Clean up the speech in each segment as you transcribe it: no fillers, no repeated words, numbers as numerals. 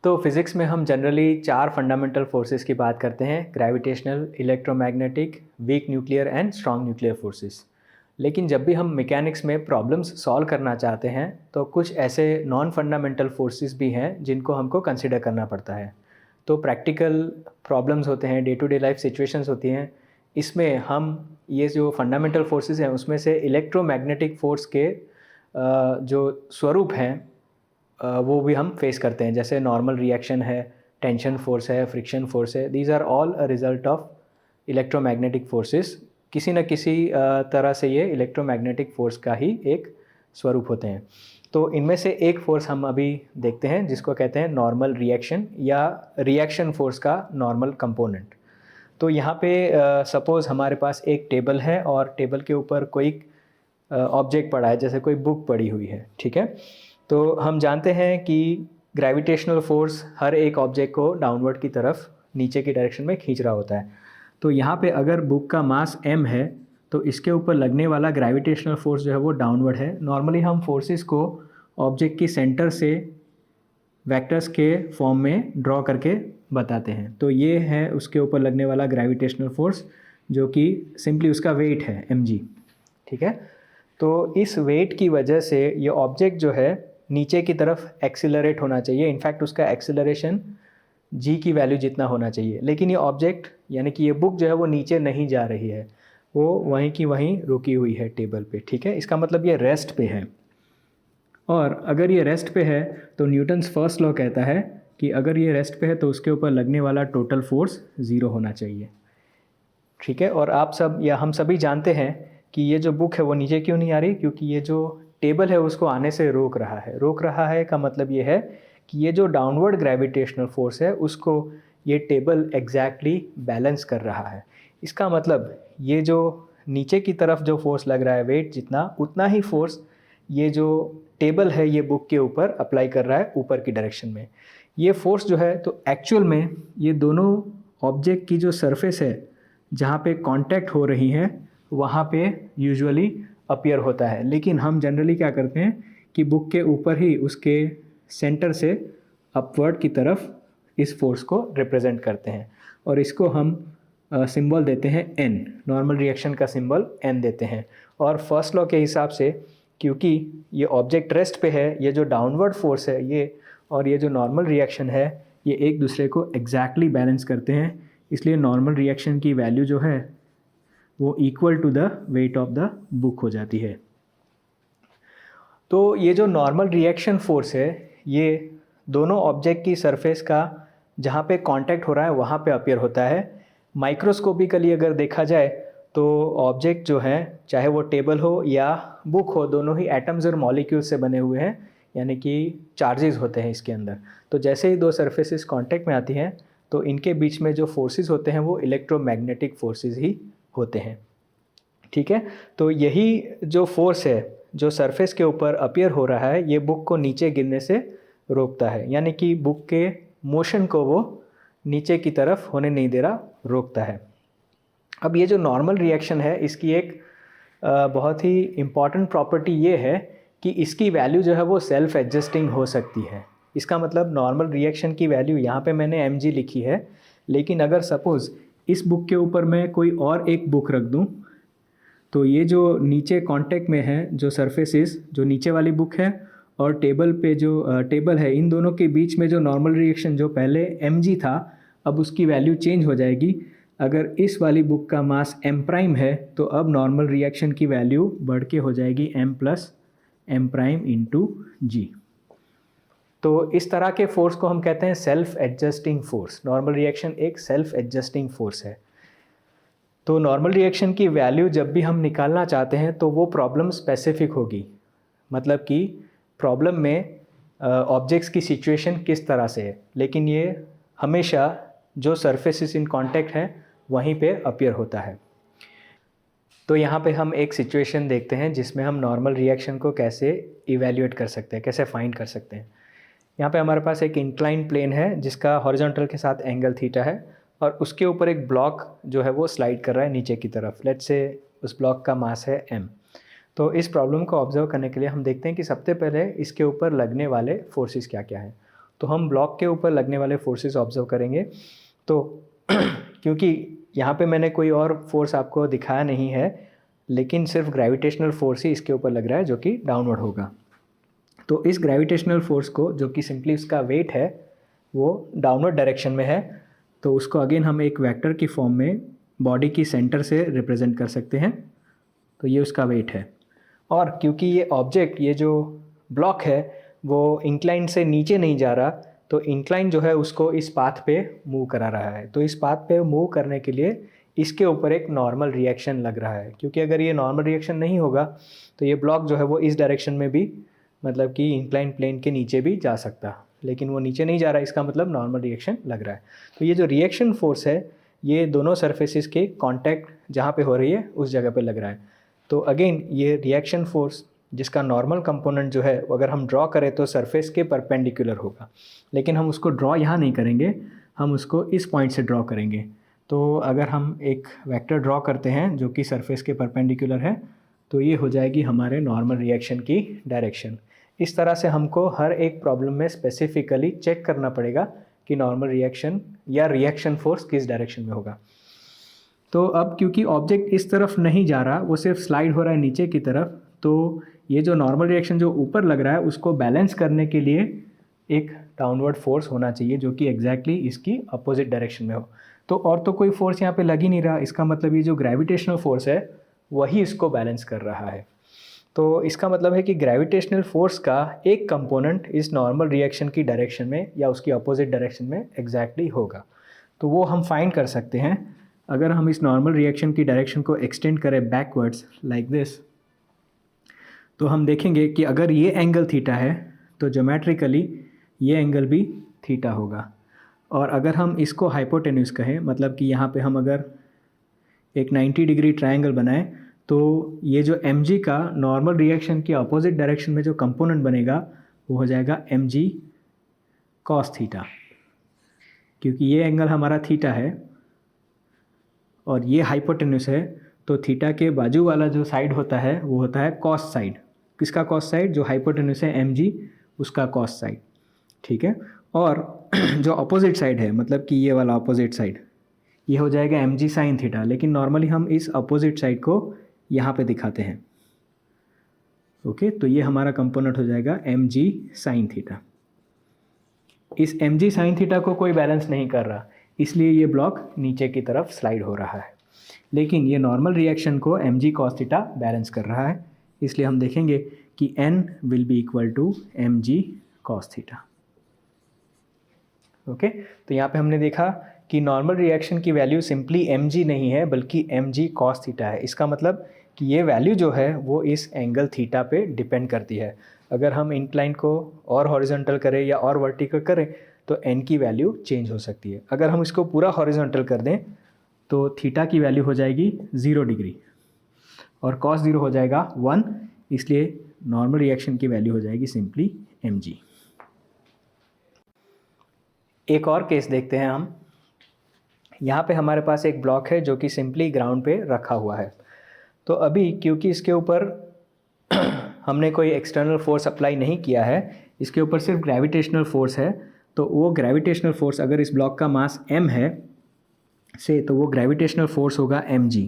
तो फिज़िक्स में हम जनरली 4 फंडामेंटल फोर्सेस की बात करते हैं, gravitational, electromagnetic, weak nuclear and strong nuclear forces. लेकिन जब भी हम मैकेनिक्स में प्रॉब्लम्स सॉल्व करना चाहते हैं तो कुछ ऐसे नॉन फंडामेंटल फोर्सेस भी हैं जिनको हमको कंसिडर करना पड़ता है। तो प्रैक्टिकल प्रॉब्लम्स होते हैं, day to day life situations होती हैं, इसमें हम ये जो फंडामेंटल फोर्सेस हैं उसमें से इलेक्ट्रोमैग्नेटिक फोर्स के जो स्वरूप हैं वो भी हम फेस करते हैं। जैसे नॉर्मल रिएक्शन है, टेंशन फोर्स है, फ्रिक्शन फोर्स है, these are all a result of electromagnetic forces. किसी न किसी तरह से ये इलेक्ट्रोमैग्नेटिक फोर्स का ही एक स्वरूप होते हैं। तो इनमें से एक फोर्स हम अभी देखते हैं जिसको कहते हैं नॉर्मल रिएक्शन या रिएक्शन फोर्स का नॉर्मल कंपोनेंट। तो यहाँ पे सपोज़ हमारे पास एक टेबल है और टेबल के ऊपर कोई ऑब्जेक्ट पड़ा है, जैसे कोई बुक पड़ी हुई है, ठीक है। तो हम जानते हैं कि ग्रेविटेशनल फोर्स हर एक ऑब्जेक्ट को डाउनवर्ड की तरफ नीचे की डायरेक्शन में खींच रहा होता है। तो यहाँ पे अगर बुक का मास m है तो इसके ऊपर लगने वाला ग्रेविटेशनल फोर्स जो है वो डाउनवर्ड है। नॉर्मली हम फोर्सेस को ऑब्जेक्ट की सेंटर से वेक्टर्स के फॉर्म में ड्रॉ करके बताते हैं। तो ये है उसके ऊपर लगने वाला ग्रेविटेशनल फोर्स जो कि सिंपली उसका वेट है mg, ठीक है। तो इस वेट की वजह से ये ऑब्जेक्ट जो है नीचे की तरफ एक्सीलरेट होना चाहिए। इनफैक्ट उसका एक्सीलरेशन g की वैल्यू जितना होना चाहिए, लेकिन ये ऑब्जेक्ट यानी कि ये बुक जो है वो नीचे नहीं जा रही है, वो वहीं की वहीं रुकी हुई है टेबल पे, ठीक है। इसका मतलब ये रेस्ट पे है। और अगर ये रेस्ट पे है तो न्यूटन्स फर्स्ट लॉ कहता है कि अगर ये रेस्ट पे है तो उसके ऊपर लगने वाला टोटल फोर्स 0 होना चाहिए, ठीक है। और आप सब या हम सभी जानते हैं कि ये जो बुक है वो नीचे क्यों नहीं आ रही, क्योंकि ये जो टेबल है उसको आने से रोक रहा है। रोक रहा है का मतलब ये है कि ये जो डाउनवर्ड ग्रेविटेशनल फोर्स है उसको ये टेबल एग्जैक्टली बैलेंस कर रहा है। इसका मतलब ये जो नीचे की तरफ जो फोर्स लग रहा है वेट जितना, उतना ही फोर्स ये जो टेबल है ये बुक के ऊपर अप्लाई कर रहा है ऊपर की डायरेक्शन में। ये फोर्स जो है तो एक्चुअल में ये दोनों ऑब्जेक्ट की जो सरफेस है जहाँ पे कांटेक्ट हो रही हैं वहाँ पे यूजुअली अपीयर होता है। लेकिन हम जनरली क्या करते हैं कि बुक के ऊपर ही उसके सेंटर से अपवर्ड की तरफ इस फोर्स को रिप्रेजेंट करते हैं और इसको हम सिंबल देते हैं n, नॉर्मल रिएक्शन का सिंबल n देते हैं। और फर्स्ट लॉ के हिसाब से क्योंकि ये ऑब्जेक्ट रेस्ट पे है, ये जो डाउनवर्ड फोर्स है ये और ये जो नॉर्मल रिएक्शन है ये एक दूसरे को एग्जैक्टली बैलेंस करते हैं, इसलिए नॉर्मल रिएक्शन की वैल्यू जो है वो equal to the weight of the book हो जाती है। तो ये जो नॉर्मल रिएक्शन फोर्स है ये दोनों ऑब्जेक्ट की सरफेस का जहाँ पे कांटेक्ट हो रहा है वहाँ पे अपीयर होता है। माइक्रोस्कोपिकली अगर देखा जाए तो ऑब्जेक्ट जो हैं चाहे वो टेबल हो या बुक हो, दोनों ही एटम्स और मॉलिक्यूल्स से बने हुए हैं, यानी कि चार्जेस होते हैं इसके अंदर। तो जैसे ही दो सरफेसेस कांटेक्ट में आती हैं तो इनके बीच में जो फोर्सेस होते हैं वो इलेक्ट्रोमैग्नेटिक फोर्सेस ही होते हैं, ठीक है। तो यही जो फोर्स है जो सरफेस के ऊपर अपीयर हो रहा है ये बुक को नीचे गिरने से रोकता है, यानी कि बुक के मोशन को वो नीचे की तरफ होने नहीं दे रहा, रोकता है। अब ये जो नॉर्मल रिएक्शन है इसकी एक बहुत ही इम्पॉर्टेंट प्रॉपर्टी ये है कि इसकी वैल्यू जो है वो सेल्फ एडजस्टिंग हो सकती है। इसका मतलब नॉर्मल रिएक्शन की वैल्यू यहाँ पे मैंने mg लिखी है, लेकिन अगर सपोज़ इस बुक के ऊपर मैं कोई और एक बुक रख दूँ तो ये जो नीचे कांटेक्ट में है जो सरफेसेस, जो नीचे वाली बुक है और टेबल पे जो टेबल है, इन दोनों के बीच में जो नॉर्मल रिएक्शन जो पहले mg था अब उसकी वैल्यू चेंज हो जाएगी। अगर इस वाली बुक का मास m प्राइम है तो अब नॉर्मल रिएक्शन की वैल्यू बढ़ के हो जाएगी m plus m prime into g. तो इस तरह के फोर्स को हम कहते हैं self adjusting force. Normal reaction एक सेल्फ एडजस्टिंग फोर्स है। तो नॉर्मल रिएक्शन की वैल्यू जब भी हम निकालना चाहते हैं तो वो प्रॉब्लम स्पेसिफिक होगी, मतलब कि प्रॉब्लम में ऑब्जेक्ट्स की सिचुएशन किस तरह से है, लेकिन ये हमेशा जो सरफेसेस इन कांटेक्ट है वहीं पे अपीयर होता है। तो यहाँ पे हम एक सिचुएशन देखते हैं जिसमें हम नॉर्मल रिएक्शन को कैसे इवैल्यूएट कर सकते हैं, कैसे फाइंड कर सकते हैं। यहाँ पे हमारे पास एक इंक्लाइन प्लेन है जिसका हॉरिजॉन्टल के साथ एंगल थीटा है और उसके ऊपर एक ब्लॉक जो है वो स्लाइड कर रहा है नीचे की तरफ। लेट्स से उस ब्लॉक का मास है m। तो इस प्रॉब्लम को ऑब्जर्व करने के लिए हम देखते हैं कि सबसे पहले इसके ऊपर लगने वाले फोर्सेस क्या क्या हैं। तो हम ब्लॉक के ऊपर लगने वाले फोर्सेस ऑब्जर्व करेंगे। तो क्योंकि यहाँ पे मैंने कोई और फोर्स आपको दिखाया नहीं है, लेकिन सिर्फ ग्रेविटेशनल फोर्स ही इसके ऊपर लग रहा है जो कि डाउनवर्ड होगा। तो इस ग्रेविटेशनल फोर्स को, जो कि सिंपली इसका वेट है, वो डाउनवर्ड डायरेक्शन में है, तो उसको अगेन हम एक वेक्टर की फॉर्म में बॉडी की सेंटर से रिप्रेजेंट कर सकते हैं। तो ये उसका वेट है। और क्योंकि ये ऑब्जेक्ट, ये जो ब्लॉक है, वो इंक्लाइन से नीचे नहीं जा रहा, तो इंक्लाइन जो है उसको इस पाथ पे मूव करा रहा है। तो इस पाथ पे मूव करने के लिए इसके ऊपर एक नॉर्मल रिएक्शन लग रहा है, क्योंकि अगर ये नॉर्मल रिएक्शन नहीं होगा तो ये ब्लॉक जो है वो इस डायरेक्शन में भी, मतलब कि इंक्लाइन प्लेन के नीचे भी जा सकता, लेकिन वो नीचे नहीं जा रहा है, इसका मतलब नॉर्मल रिएक्शन लग रहा है। तो ये जो रिएक्शन फोर्स है, ये दोनों सरफेसेस के कांटेक्ट जहाँ पे हो रही है उस जगह पे लग रहा है। तो अगेन ये रिएक्शन फोर्स, जिसका नॉर्मल कंपोनेंट जो है अगर हम ड्रॉ करें तो सरफेस के परपेंडिकुलर होगा, लेकिन हम उसको ड्रॉ यहाँ नहीं करेंगे, हम उसको इस पॉइंट से ड्रॉ करेंगे। तो अगर हम एक वेक्टर ड्रॉ करते हैं जो कि सरफेस के परपेंडिकुलर है, तो ये हो जाएगी हमारे नॉर्मल रिएक्शन की डायरेक्शन। इस तरह से हमको हर एक प्रॉब्लम में स्पेसिफिकली चेक करना पड़ेगा कि नॉर्मल रिएक्शन या रिएक्शन फोर्स किस डायरेक्शन में होगा। तो अब क्योंकि ऑब्जेक्ट इस तरफ नहीं जा रहा, वो सिर्फ स्लाइड हो रहा है नीचे की तरफ, तो ये जो नॉर्मल रिएक्शन जो ऊपर लग रहा है उसको बैलेंस करने के लिए एक डाउनवर्ड फोर्स होना चाहिए जो कि एग्जैक्टली इसकी अपोजिट डायरेक्शन में हो। तो और तो कोई फोर्स यहाँ पे लग ही नहीं रहा, इसका मतलब ये जो ग्रेविटेशनल फोर्स है वही इसको बैलेंस कर रहा है। तो इसका मतलब है कि ग्रेविटेशनल फोर्स का एक कंपोनेंट इस नॉर्मल रिएक्शन की डायरेक्शन में या उसकी अपोजिट डायरेक्शन में एग्जैक्टली होगा। तो वो हम फाइंड कर सकते हैं अगर हम इस नॉर्मल रिएक्शन की डायरेक्शन को एक्सटेंड करें बैकवर्ड्स लाइक दिस। तो हम देखेंगे कि अगर ये एंगल थीटा है तो ज्योमेट्रिकली ये एंगल भी थीटा होगा। और अगर हम इसको हाइपोटेन्यूज कहें, मतलब कि यहाँ पे हम अगर एक 90 डिग्री ट्रायंगल बनाएं, तो ये जो mg का नॉर्मल रिएक्शन की अपोजिट डायरेक्शन में जो कंपोनेंट बनेगा वो हो जाएगा mg cos थीटा, क्योंकि ये एंगल हमारा थीटा है और ये हाइपोटेन्यूस है, तो थीटा के बाजू वाला जो साइड होता है वो होता है कॉस साइड। किसका कॉस साइड? जो हाइपोटेन्यूस है mg, उसका कॉस साइड। ठीक है। और जो अपोजिट साइड है, मतलब कि ये वाला अपोजिट साइड, ये हो जाएगा mg साइन थीटा। लेकिन नॉर्मली हम इस अपोजिट साइड को यहाँ पे दिखाते हैं। ओके, तो ये हमारा कंपोनेंट हो जाएगा mg साइन थीटा। इस mg साइन थीटा को कोई बैलेंस नहीं कर रहा, इसलिए ये ब्लॉक नीचे की तरफ स्लाइड हो रहा है। लेकिन ये नॉर्मल रिएक्शन को mg cos थीटा बैलेंस कर रहा है, इसलिए हम देखेंगे कि n will be equal to mg cos theta. Okay, तो यहाँ पे हमने देखा कि नॉर्मल रिएक्शन की वैल्यू सिंपली mg नहीं है बल्कि mg cos थीटा है। इसका मतलब कि ये वैल्यू जो है वो इस एंगल थीटा पे डिपेंड करती है। अगर हम इंक्लाइन को और हॉरिजॉन्टल करें या और वर्टिकल करें तो n की वैल्यू चेंज हो सकती है। अगर हम इसको पूरा हॉरिजॉन्टल कर दें तो थीटा की वैल्यू हो जाएगी 0 डिग्री और cos 0 हो जाएगा 1, इसलिए नॉर्मल रिएक्शन की वैल्यू हो जाएगी सिंपली mg। एक और केस देखते हैं हम। यहाँ पे हमारे पास एक ब्लॉक है जो कि सिंपली ग्राउंड पे रखा हुआ है। तो अभी क्योंकि इसके ऊपर हमने कोई एक्सटर्नल फोर्स अप्लाई नहीं किया है, इसके ऊपर सिर्फ ग्रेविटेशनल फोर्स है, तो वो ग्रेविटेशनल फोर्स, अगर इस ब्लॉक का मास m है से, तो वो ग्रेविटेशनल फोर्स होगा mg।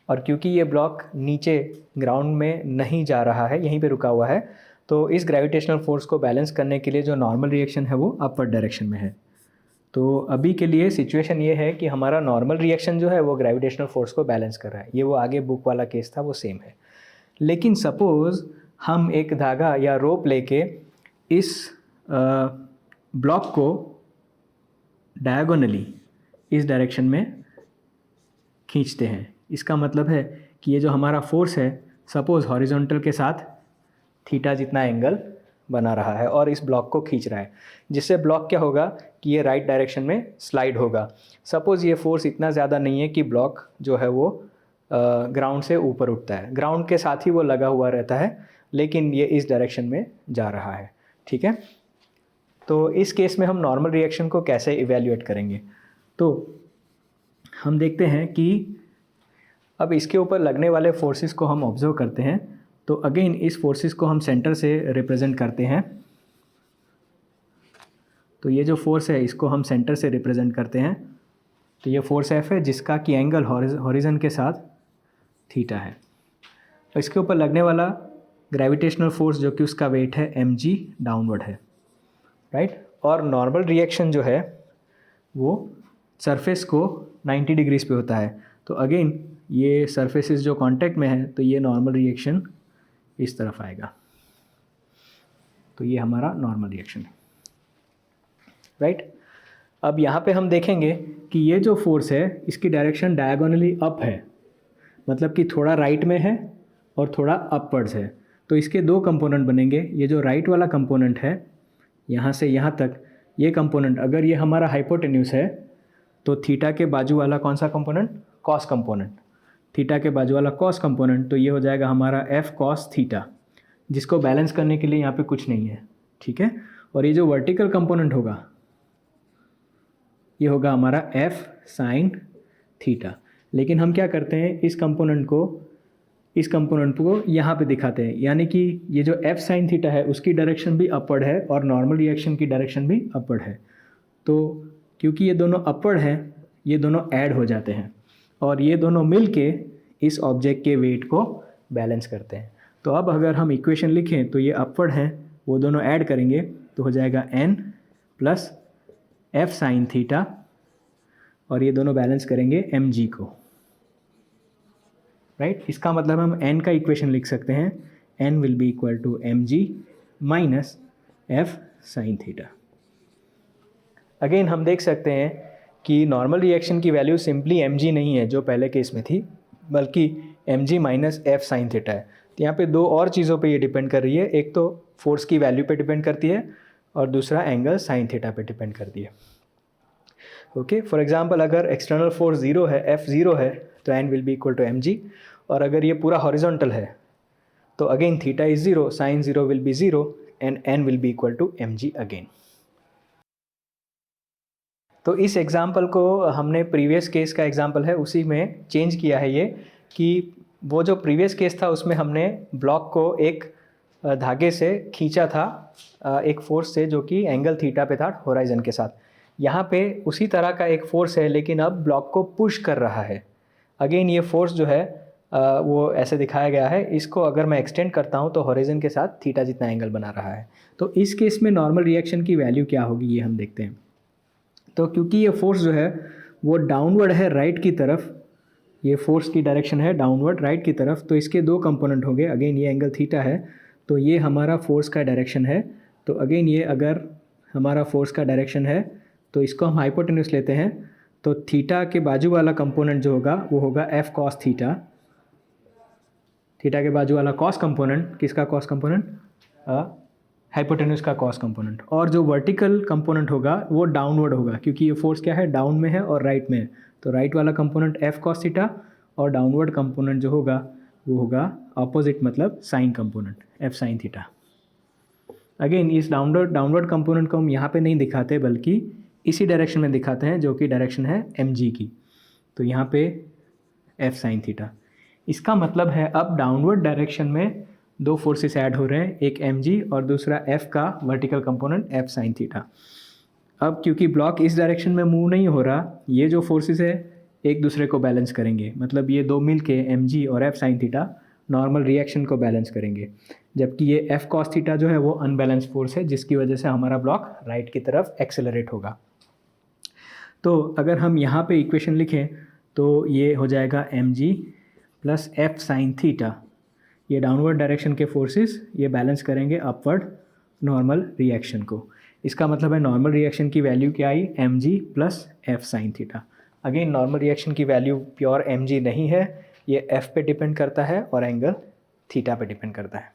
और क्योंकि ये ब्लॉक नीचे ग्राउंड में नहीं जा रहा है, यहीं पे रुका हुआ है, तो इस ग्रेविटेशनल फोर्स को बैलेंस करने के लिए जो नॉर्मल रिएक्शन है वो अपवर्ड डायरेक्शन में है। तो अभी के लिए सिचुएशन ये है कि हमारा नॉर्मल रिएक्शन जो है वो ग्रेविटेशनल फोर्स को बैलेंस कर रहा है। ये वो आगे बुक वाला केस था वो सेम है। लेकिन सपोज़ हम एक धागा या रोप लेके इस ब्लॉक को डायगोनली इस डायरेक्शन में खींचते हैं। इसका मतलब है कि ये जो हमारा फोर्स है, सपोज़ हॉरिजॉन्टल के साथ थीटा जितना एंगल बना रहा है और इस ब्लॉक को खींच रहा है, जिससे ब्लॉक क्या होगा कि ये राइट डायरेक्शन में स्लाइड होगा। सपोज़ ये फोर्स इतना ज़्यादा नहीं है कि ब्लॉक जो है वो ग्राउंड से ऊपर उठता है, ग्राउंड के साथ ही वो लगा हुआ रहता है, लेकिन ये इस डायरेक्शन में जा रहा है। ठीक है, तो इस केस में हम नॉर्मल रिएक्शन को कैसे इवेल्युएट करेंगे? तो हम देखते हैं कि अब इसके ऊपर लगने वाले फोर्सेस को हम ऑब्जर्व करते हैं। तो अगेन इस फोर्सेस को हम सेंटर से रिप्रेजेंट करते हैं। तो ये जो फोर्स है इसको हम सेंटर से रिप्रेजेंट करते हैं। तो ये फोर्स F है जिसका कि एंगल हॉरिजन के साथ थीटा है। और इसके ऊपर लगने वाला ग्रेविटेशनल फोर्स जो कि उसका वेट है mg डाउनवर्ड है, राइट। और नॉर्मल रिएक्शन जो है वो सरफेस को 90 डिग्रीज पे होता है। तो अगेन ये सरफेसेस जो कांटेक्ट में है तो ये नॉर्मल रिएक्शन इस तरफ आएगा। तो ये हमारा नॉर्मल रिएक्शन है, राइट। अब यहाँ पे हम देखेंगे कि ये जो फोर्स है इसकी डायरेक्शन डायगोनली अप है, मतलब कि थोड़ा राइट में है और थोड़ा अपवर्ड्स है। तो इसके दो कंपोनेंट बनेंगे। ये जो राइट वाला कंपोनेंट है यहाँ से यहाँ तक, ये कंपोनेंट अगर ये हमारा हाइपोटेन्यूस है तो थीटा के बाजू वाला कौन सा कंपोनेंट, कॉस कंपोनेंट। थीटा के बाजू वाला कॉस कंपोनेंट, तो ये हो जाएगा हमारा एफ कॉस थीटा, जिसको बैलेंस करने के लिए यहाँ पे कुछ नहीं है, ठीक है। और ये जो वर्टिकल कंपोनेंट होगा ये होगा हमारा एफ साइन थीटा। लेकिन हम क्या करते हैं, इस कंपोनेंट को यहाँ पे दिखाते हैं, यानी कि ये जो एफ साइन थीटा है उसकी डायरेक्शन भी अपवर्ड है और नॉर्मल रिएक्शन की डायरेक्शन भी अपवर्ड है। तो क्योंकि ये दोनों अपवर्ड हैं ये दोनों ऐड हो जाते हैं और ये दोनों मिल के इस ऑब्जेक्ट के वेट को बैलेंस करते हैं। तो अब अगर हम इक्वेशन लिखें तो ये अपवर्ड हैं, वो दोनों ऐड करेंगे तो हो जाएगा n plus F sine theta और ये दोनों बैलेंस करेंगे mg को, राइट। इसका मतलब हम n का इक्वेशन लिख सकते हैं, n will be equal to mg minus F sine theta. Again हम देख सकते हैं कि नॉर्मल रिएक्शन की वैल्यू सिंपली mg नहीं है जो पहले केस में थी, बल्कि mg minus F sine theta है। तो यहाँ पे दो और चीज़ों पे ये डिपेंड कर रही है, एक तो फोर्स की वैल्यू पे डिपेंड करती है और दूसरा एंगल साइन थीटा पे डिपेंड करती है। ओके, फॉर एग्जांपल अगर एक्सटर्नल फोर्स 0 है, F0 है, तो n will be equal to mg। और अगर ये पूरा हॉरिजॉन्टल है तो again theta is 0, sine 0 will be 0 and n will be equal to mg again. तो इस एग्जाम्पल को हमने प्रीवियस केस का एग्जाम्पल है उसी में चेंज किया है, ये कि वो जो प्रीवियस केस था उसमें हमने ब्लॉक को एक धागे से खींचा था एक फोर्स से जो कि एंगल थीटा पे था होराइजन के साथ। यहाँ पे उसी तरह का एक फोर्स है लेकिन अब ब्लॉक को पुश कर रहा है। अगेन ये फोर्स जो है वो ऐसे दिखाया गया है, इसको अगर मैं एक्सटेंड करता हूँ तो होराइजन के साथ थीटा जितना एंगल बना रहा है। तो इस केस में नॉर्मल रिएक्शन की वैल्यू क्या होगी ये हम देखते हैं। तो क्योंकि ये फोर्स जो है वो डाउनवर्ड है राइट की तरफ, ये फोर्स की डायरेक्शन है डाउनवर्ड राइट की तरफ, तो इसके दो कंपोनेंट होंगे। अगेन ये एंगल थीटा है तो ये हमारा फोर्स का डायरेक्शन है। तो अगेन ये अगर हमारा फोर्स का डायरेक्शन है तो इसको हम हाइपोटेन्यूस लेते हैं, तो थीटा के बाजू वाला कंपोनेंट जो होगा वो होगा एफ कॉस थीटा। थीटा के बाजू वाला कॉस कंपोनेंट, किसका कॉस कंपोनेंट, हाइपोटेन्यूस का कॉस कंपोनेंट। और जो वर्टिकल कंपोनेंट होगा वो डाउनवर्ड होगा क्योंकि ये फोर्स क्या है, डाउन में है और राइट में है। तो राइट वाला कंपोनेंट एफ कॉस थीटा और डाउनवर्ड कंपोनेंट जो होगा वो होगा ऑपोजिट, मतलब sign component F sine theta. Again इस डाउनवर्ड कंपोनेंट को हम यहाँ पे नहीं दिखाते बल्कि इसी डायरेक्शन में दिखाते हैं जो कि डायरेक्शन है mg की। तो यहाँ पे एफ साइन थीटा, इसका मतलब है अब डाउनवर्ड डायरेक्शन में दो फोर्सेस ऐड हो रहे हैं, एक mg और दूसरा f का vertical component F sine theta. अब क्योंकि ब्लॉक इस डायरेक्शन में मूव नहीं हो रहा, ये जो फोर्सेस है एक दूसरे को बैलेंस करेंगे, मतलब ये दो मिल के mg और F sine theta normal reaction को बैलेंस करेंगे, जबकि ये एफ कॉस थीटा जो है वो अनबैलेंस फोर्स है जिसकी वजह से हमारा ब्लॉक राइट की तरफ एक्सेलरेट होगा। तो अगर हम यहाँ पे इक्वेशन लिखें तो ये हो जाएगा mg plus F sine theta. ये डाउनवर्ड डायरेक्शन के फोर्सेस ये बैलेंस करेंगे अपवर्ड नॉर्मल रिएक्शन को। इसका मतलब है नॉर्मल रिएक्शन की वैल्यू क्या आई, mg plus F sine theta. Again normal reaction की वैल्यू प्योर mg नहीं है, ये f पे डिपेंड करता है और एंगल थीटा पे डिपेंड करता है।